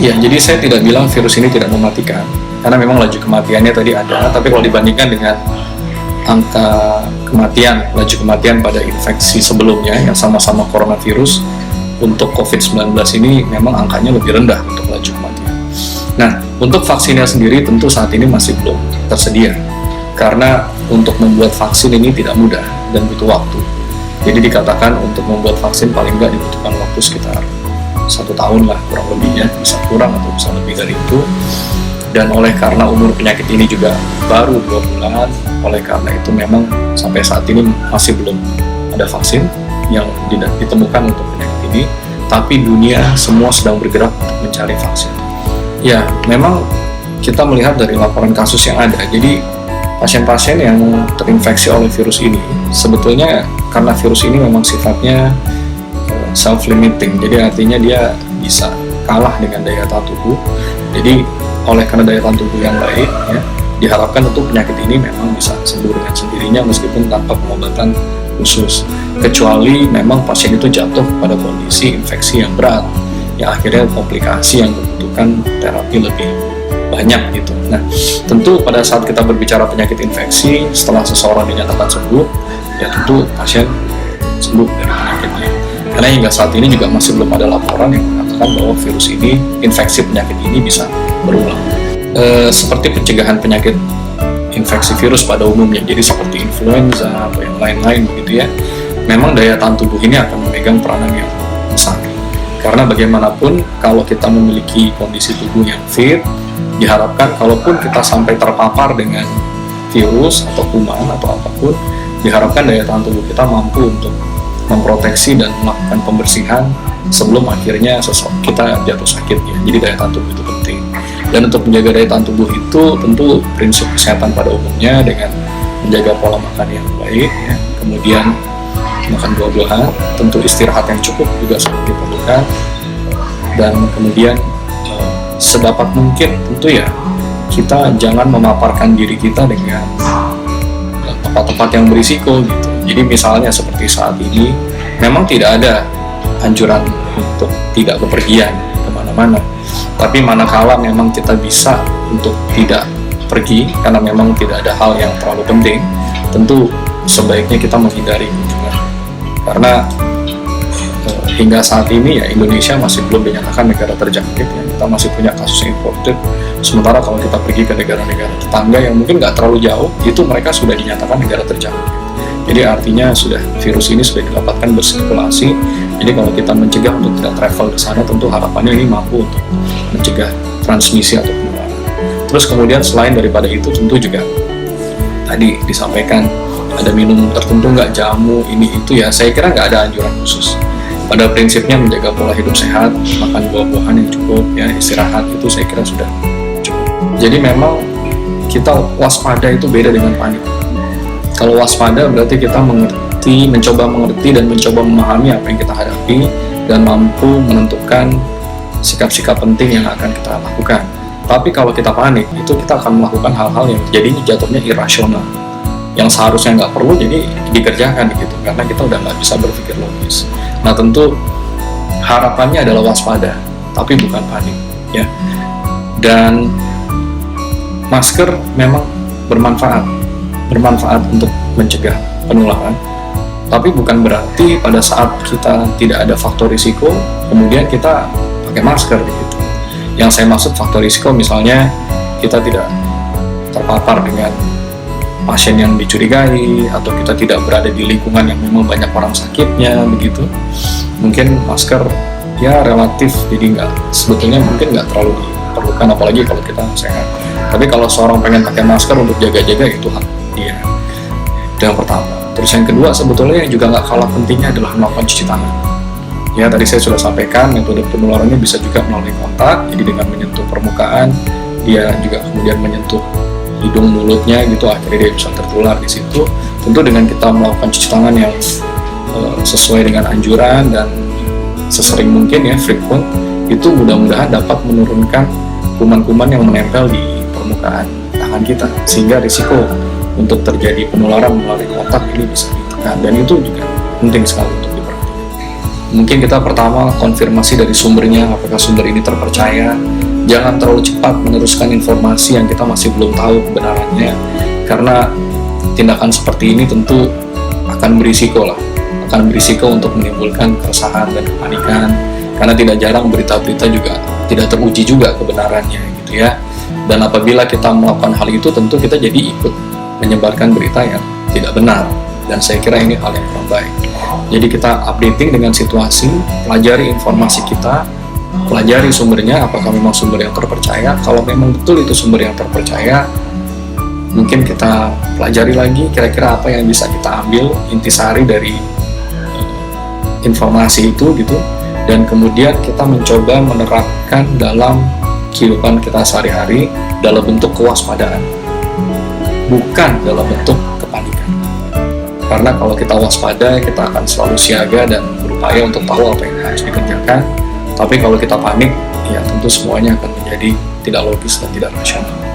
Ya, jadi saya tidak bilang virus ini tidak mematikan, karena memang laju kematiannya tadi ada, tapi kalau dibandingkan dengan angka kematian, laju kematian pada infeksi sebelumnya yang sama-sama coronavirus, untuk COVID-19 ini memang angkanya lebih rendah untuk laju kematian. Nah, untuk vaksinnya sendiri tentu saat ini masih belum tersedia, karena untuk membuat vaksin ini tidak mudah dan butuh waktu. Jadi dikatakan untuk membuat vaksin paling nggak dibutuhkan waktu sekitar 1 tahun lah kurang lebihnya, bisa kurang atau bisa lebih dari itu. Dan oleh karena umur penyakit ini juga baru 2 bulan, oleh karena itu memang sampai saat ini masih belum ada vaksin yang ditemukan untuk penyakit ini, tapi dunia semua sedang bergerak untuk mencari vaksin. Ya, memang kita melihat dari laporan kasus yang ada, jadi pasien-pasien yang terinfeksi oleh virus ini sebetulnya karena virus ini memang sifatnya self-limiting, jadi artinya dia bisa kalah dengan daya tahan tubuh. Jadi oleh karena daya tahan tubuh yang baik, ya, diharapkan untuk penyakit ini memang bisa sembuh dengan sendirinya meskipun tanpa pengobatan khusus, kecuali memang pasien itu jatuh pada kondisi infeksi yang berat, yang akhirnya komplikasi yang membutuhkan terapi lebih banyak gitu. Nah, tentu pada saat kita berbicara penyakit infeksi, setelah seseorang dinyatakan sembuh, ya tentu pasien sembuh dari penyakitnya. Karena hingga saat ini juga masih belum ada laporan yang mengatakan bahwa virus ini, infeksi penyakit ini bisa berulang. Seperti pencegahan penyakit infeksi virus pada umumnya, jadi seperti influenza atau yang lain-lain begitu ya, memang daya tahan tubuh ini akan memegang peranan yang besar. Karena bagaimanapun kalau kita memiliki kondisi tubuh yang fit, diharapkan kalaupun kita sampai terpapar dengan virus atau kuman atau apapun, diharapkan daya tahan tubuh kita mampu untuk memproteksi dan melakukan pembersihan sebelum akhirnya kita jatuh sakit ya. Jadi daya tahan tubuh itu penting. Dan untuk menjaga daya tahan tubuh itu tentu prinsip kesehatan pada umumnya dengan menjaga pola makan yang baik ya, kemudian makan buah-buahan, tentu istirahat yang cukup juga sangat diperlukan, dan kemudian sedapat mungkin tentu ya kita jangan memaparkan diri kita dengan tempat-tempat yang berisiko gitu. Jadi misalnya seperti saat ini memang tidak ada anjuran untuk tidak bepergian kemana-mana, tapi manakala memang kita bisa untuk tidak pergi karena memang tidak ada hal yang terlalu penting, tentu sebaiknya kita menghindari kunjungan. Karena hingga saat ini ya Indonesia masih belum dinyatakan negara terjangkit ya, kita masih punya kasus imported. Sementara kalau kita pergi ke negara-negara tetangga yang mungkin nggak terlalu jauh, itu mereka sudah dinyatakan negara terjangkit. Jadi artinya virus ini sudah didapatkan bersirkulasi. Jadi kalau kita mencegah untuk tidak travel ke sana, tentu harapannya ini mampu untuk mencegah transmisi atau penularan. Terus kemudian selain daripada itu, tentu juga tadi disampaikan ada minum tertentu nggak, jamu ini itu ya, saya kira nggak ada anjuran khusus. Pada prinsipnya menjaga pola hidup sehat, makan buah-buahan yang cukup, ya istirahat itu saya kira sudah cukup. Jadi memang kita waspada itu beda dengan panik. Kalau waspada berarti kita mencoba mengerti dan mencoba memahami apa yang kita hadapi dan mampu menentukan sikap-sikap penting yang akan kita lakukan. Tapi kalau kita panik, itu kita akan melakukan hal-hal yang jadinya jatuhnya irasional, yang seharusnya nggak perlu jadi dikerjakan gitu, karena kita udah nggak bisa berpikir logis. Nah tentu harapannya adalah waspada, tapi bukan panik ya. Dan masker memang bermanfaat untuk mencegah penularan, tapi bukan berarti pada saat kita tidak ada faktor risiko kemudian kita pakai masker gitu. Yang saya maksud faktor risiko misalnya kita tidak terpapar dengan pasien yang dicurigai, atau kita tidak berada di lingkungan yang memang banyak orang sakitnya begitu, mungkin masker ya relatif jadi sebetulnya mungkin nggak terlalu diperlukan, apalagi kalau kita sehat. Tapi kalau seorang pengen pakai masker untuk jaga-jaga, itu hak dia. Itu yang pertama. Terus yang kedua sebetulnya yang juga nggak kalah pentingnya adalah melakukan cuci tangan. Ya tadi saya sudah sampaikan metode penularannya bisa juga melalui kontak, jadi dengan menyentuh permukaan, dia juga kemudian menyentuh hidung mulutnya gitu, akhirnya dia bisa tertular di situ. Tentu dengan kita melakukan cuci tangan yang sesuai dengan anjuran dan sesering mungkin ya, frequent, itu mudah-mudahan dapat menurunkan kuman-kuman yang menempel di permukaan tangan kita, sehingga risiko untuk terjadi penularan melalui kontak ini bisa ditekan, dan itu juga penting sekali untuk diperhatikan. Mungkin kita pertama konfirmasi dari sumbernya, apakah sumber ini terpercaya. Jangan terlalu cepat meneruskan informasi yang kita masih belum tahu kebenarannya, karena tindakan seperti ini tentu akan berisiko untuk menimbulkan keresahan dan kepanikan, karena tidak jarang berita-berita juga tidak teruji juga kebenarannya gitu ya. Dan apabila kita melakukan hal itu, tentu kita jadi ikut menyebarkan berita yang tidak benar, dan saya kira ini hal yang kurang baik. Jadi kita updating dengan situasi, pelajari informasi kita, pelajari sumbernya, apakah memang sumber yang terpercaya. Kalau memang betul itu sumber yang terpercaya, mungkin kita pelajari lagi kira-kira apa yang bisa kita ambil intisari dari informasi itu gitu, dan kemudian kita mencoba menerapkan dalam kehidupan kita sehari-hari dalam bentuk kewaspadaan, bukan dalam bentuk kepanikan. Karena kalau kita waspada, kita akan selalu siaga dan berupaya untuk tahu apa yang harus dikerjakan. Tapi kalau kita panik, ya tentu semuanya akan menjadi tidak logis dan tidak rasional.